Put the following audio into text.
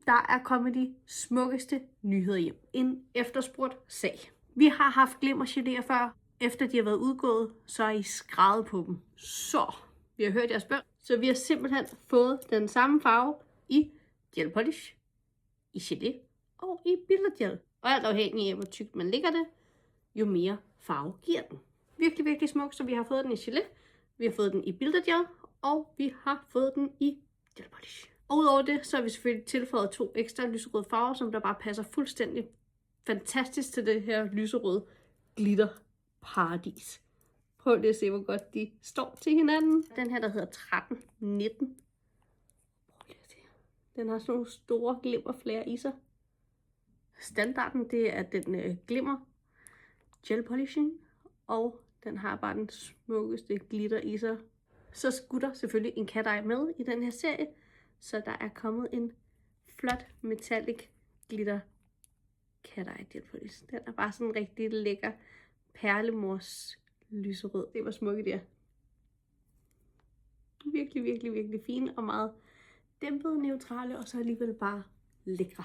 der er kommet de smukkeste nyheder hjem. En efterspurgt sag. Vi har haft glimmergeléer før. Efter de har været udgået, så er I skrevet på dem. Så vi har hørt jeres bøn. Så vi har simpelthen fået den samme farve i gel polish, i gelé og i billedgel. Og alt afhængig af, hvor tykt man lægger det, jo mere farve giver den. Virkelig, virkelig smuk, så vi har fået den i gelé, vi har fået den i billedgel, og vi har fået den i gel polish. Og udover det, så har vi selvfølgelig tilføjet 2 ekstra lyserøde farver, som der bare passer fuldstændig fantastisk til det her lyserøde glitter paradis. Prøv lige at se, hvor godt de står til hinanden. Den her, der hedder 1319. Prøv lige at se. Den har sådan nogle store glimmerflager i sig. Standarden, det er den glimmer gel polishing, og den har bare den smukkeste glitter i sig. Så skulle der selvfølgelig en cat eye med i den her serie, så der er kommet en flot metallic glitter cat eye gel polish. Den er bare sådan rigtig lækker perlemors lyserød. Det var smukke der. Virkelig, virkelig, virkelig fine og meget dæmpede, neutrale, og så alligevel bare lækre.